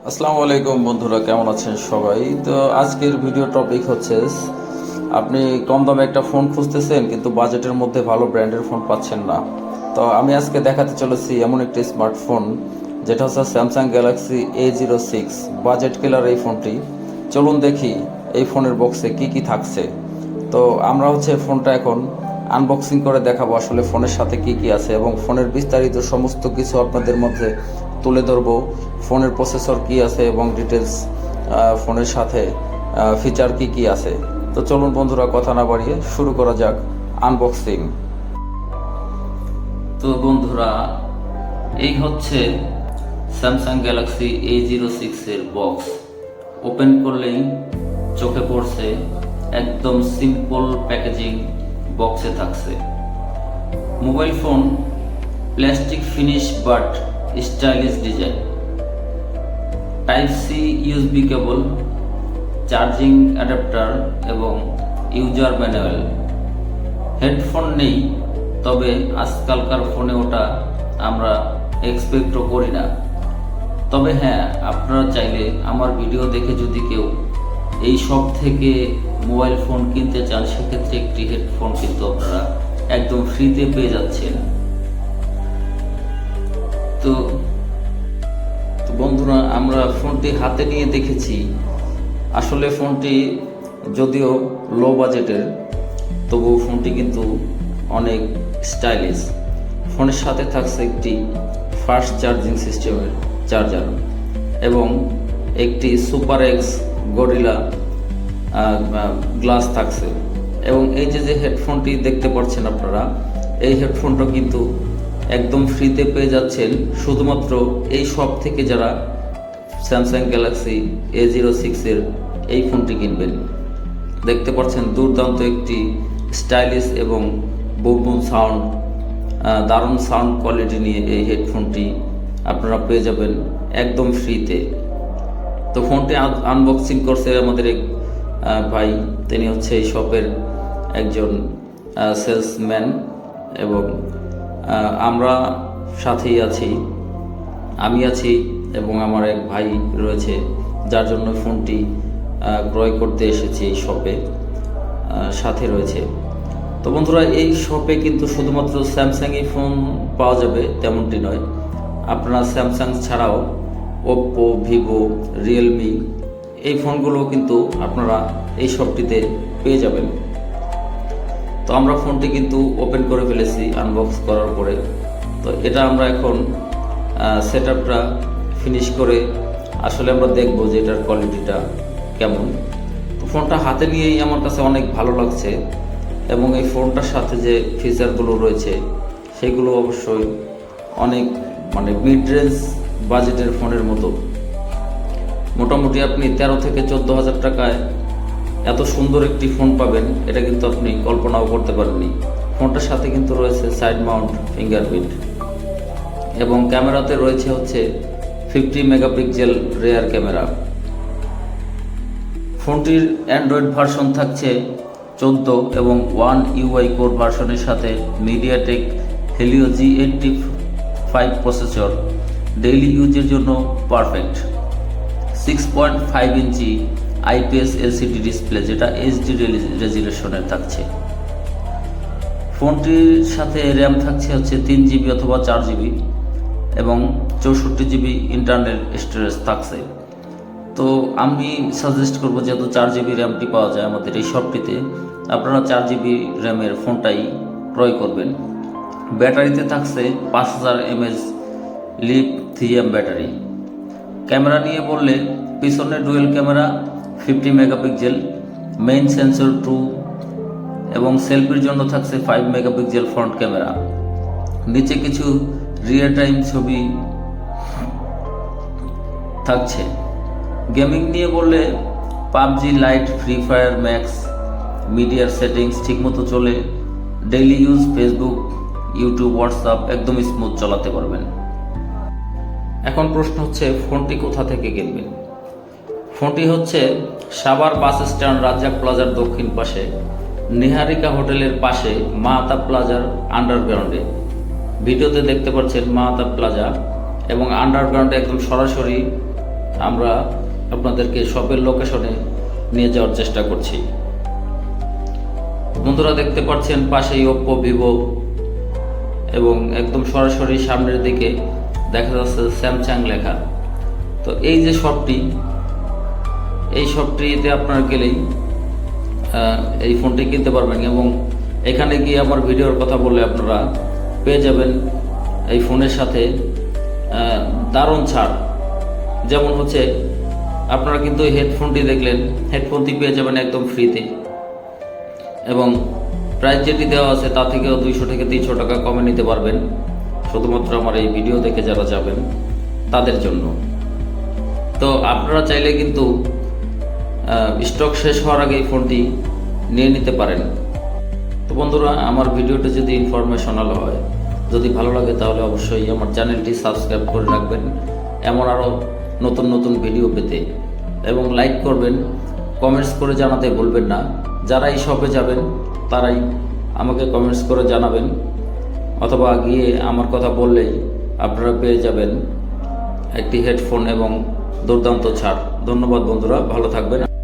আসসালামু আলাইকুম বন্ধুরা, কেমন আছেন সবাই? তো আজকের ভিডিও টপিক হচ্ছে আপনি কম দামে একটা ফোন খুঁজতেছেন কিন্তু বাজেটের মধ্যে ভালো ব্র্যান্ডের ফোন পাচ্ছেন না। তো আমি আজকে দেখাতে চলেছি এমন একটি স্মার্টফোন যেটা হচ্ছে স্যামসাং গ্যালাক্সি A06 বাজেট কিলার এই ফোনটি। চলুন দেখি এই ফোনের বক্সে কি কি থাকছে। তো আমরা ফোনটা এখন আনবক্সিং করে দেখাবো আসলে ফোনের সাথে কি কি আছে এবং ফোনের বিস্তারিত সমস্ত কিছু আপনাদের মধ্যে তুলে ধরবো। ফোনের প্রসেসর কি আছে এবং ডিটেলস, ফোনের সাথে ফিচার কি কি আছে। তো চলুন বন্ধুরা, কথা না বাড়িয়ে শুরু করা যাক আনবক্সিং। তো বন্ধুরা, এই হচ্ছে স্যামসাং গ্যালাক্সি A06 এর বক্স। ওপেন করলেই চোখে পড়ছে একদম সিম্পল প্যাকেজিং বক্সে থাকছে mobile phone, plastic finish but stylish design, type C USB cable, charging adapter এবং ইউজার ম্যানুয়াল। হেডফোন নেই, তবে আজকালকার ফোনে ওটা আমরা এক্সপেক্টও করি না। তবে হ্যাঁ, আপনারা চাইলে আমার ভিডিও দেখে যদি কেউ এই সব থেকে মোবাইল ফোন কিনতে চান, সেক্ষেত্রে একটি হেডফোন কিন্তু আপনারা একদম ফ্রিতে পেয়ে যাচ্ছেন। তো বন্ধুরা, আমরা ফোনটি হাতে নিয়ে দেখেছি। আসলে ফোনটি যদিও লো বাজেটের, তবুও ফোনটি কিন্তু অনেক স্টাইলিশ। ফোনের সাথে থাকছে একটি ফাস্ট চার্জিং সিস্টেমের চার্জার এবং একটি সুপার এক্স গরিলা গ্লাস থাকছে। এবং এই যে হেডফোনটি দেখতে পাচ্ছেন আপনারা, এই হেডফোনটা কিন্তু একদম ফ্রিতে পেয়ে যাচ্ছেন শুধুমাত্র এই শপ থেকে যারা স্যামসাং গ্যালাক্সি A06 এর এই ফোনটি কিনবেন। দেখতে পাচ্ছেন দুর্দান্ত একটি স্টাইলিশ এবং বুম সাউন্ড, দারুণ সাউন্ড কোয়ালিটি নিয়ে এই হেডফোনটি আপনারা পেয়ে যাবেন একদম ফ্রিতে। তো ফোনটি আনবক্সিং করছে আমাদের এক ভাই, তিনি এই শপের একজন সেলসম্যান এবং আমরা সাথেই আছি, আমি আছি এবং আমার এক ভাই রয়েছে, যার জন্য ফোনটি ক্রয় করতে এসেছি এই শপে, সাথে রয়েছে। তো বন্ধুরা, এই শপে কিন্তু শুধুমাত্র স্যামসাংই ফোন পাওয়া যাবে তেমনটি নয়। আপনারা স্যামসাং ছাড়াও ওপ্পো, ভিভো, রিয়েলমি এই ফোনগুলো কিন্তু আপনারা এই শপটিতে পেয়ে যাবেন। তো আমরা ফোনটি কিন্তু ওপেন করে ফেলেছি আনবক্স করার পরে। তো এটা আমরা এখন সেটআপটা ফিনিশ করে আসলে আমরা দেখব যে এটার কোয়ালিটিটা কেমন। তো ফোনটা হাতে নিয়েই আমার কাছে অনেক ভালো লাগছে এবং এই ফোনটার সাথে যে ফিচারগুলো রয়েছে সেগুলো অবশ্যই অনেক মিড রেঞ্জ বাজেটের ফোনের মতো। মোটামুটি আপনি 13 থেকে 14,000 টাকায় এত সুন্দর একটি ফোন পাবেন, এটা কিন্তু আপনি কল্পনাও করতে পারেননি। ফোনটার সাথে কিন্তু রয়েছে সাইড মাউন্ট ফিঙ্গারপ্রিন্ট এবং ক্যামেরাতে রয়েছে 50 মেগাপিক্সেল রেয়ার ক্যামেরা। ফোনটির অ্যান্ড্রয়েড ভার্সন থাকছে 14 এবং 1 UI কোর ভার্সনের সাথে MediaTek Helio G85 processor, daily ইউজের জন্য পারফেক্ট। 6.5 ইঞ্চি IPS LCD ডিসপ্লে, যেটা HD রেজুলেশনের থাকছে। ফোনটির সাথে র্যাম থাকছে 3 GB অথবা 4 GB এবং 64 GB ইন্টারনাল স্টোরেজ থাকছে। তো আমি সাজেস্ট করবো, যেহেতু 4 GB র্যামটি পাওয়া যায় আমাদের এই শপটিতে, আপনারা 4 GB র্যামের ফোনটাই ক্রয় করবেন। ব্যাটারিতে থাকছে 5000 mAh লিথিয়াম ব্যাটারি। ক্যামেরা নিয়ে বললে পিছনে dual camera 50 megapixel, main sensor 2 এবং সেলফির জন্য থাকছে 5 মেগাপিক্সেল ফ্রন্ট ক্যামেরা। নিচে কিছু রিয়েল টাইম ছবি থাকছে। গেমিং নিয়ে বললে PUBG light, free fire max মিডিয়ার সেটিংস ঠিকমতো চলে। Daily use Facebook, YouTube, WhatsApp একদম স্মুথ চালাতে পারবেন। এখন প্রশ্ন ফোনটি কোথা থেকে কিনবেন? ফোনটি সাভার বাস স্ট্যান্ড, রাজ্জাক প্লাজার দক্ষিণ পাশে, নিহারিকা হোটেলের পাশে, মাহাতা প্লাজার আন্ডারগ্রাউন্ডে। ভিডিওতে দেখতে পাচ্ছেন মাহাতা প্লাজা এবং আন্ডারগ্রাউন্ডে একদম সরাসরি আমরা আপনাদেরকে শপের লোকেশনে নিয়ে যাওয়ার চেষ্টা করছি। বন্ধুরা দেখতে পাচ্ছেন পাশেই ওপ্পো, ভিভো এবং একদম সরাসরি সামনের দিকে দেখা যাচ্ছে স্যামসাং লেখা। তো এই যে শপটি, এই শপটিতে আপনারা গেলেই এই ফোনটি কিনতে পারবেন এবং এখানে গিয়ে আমার ভিডিওর কথা বললে আপনারা পেয়ে যাবেন এই ফোনের সাথে দারুণ ছাড়। যেমন হচ্ছে আপনারা কিন্তু এই হেডফোনটি দেখলেন, হেডফোনটি পেয়ে যাবেন একদম ফ্রিতে এবং প্রাইস যেটি দেওয়া আছে তা থেকেও 200 থেকে 300 টাকা কমে নিতে পারবেন, শুধুমাত্র আমার এই ভিডিও দেখে যারা যাবেন তাদের জন্য। তো আপনারা চাইলে কিন্তু স্টক শেষ হওয়ার আগে এই ফোনটি নিয়ে নিতে পারেন। তো বন্ধুরা, আমার ভিডিওটা যদি ইনফরমেশনাল হয়, যদি ভালো লাগে, তাহলে অবশ্যই আমার চ্যানেলটি সাবস্ক্রাইব করে রাখবেন এমন আরও নতুন নতুন ভিডিও পেতে, এবং লাইক করবেন, কমেন্টস করে জানাতে ভুলবেন না। যারা এই শপে যাবেন তারাই আমাকে কমেন্টস করে জানাবেন, অথবা গিয়ে আমার কথা বললেই আপনারা পেয়ে যাবেন একটি হেডফোন এবং দুর্দান্ত ছাড়। ধন্যবাদ বন্ধুরা, ভালো থাকবেন।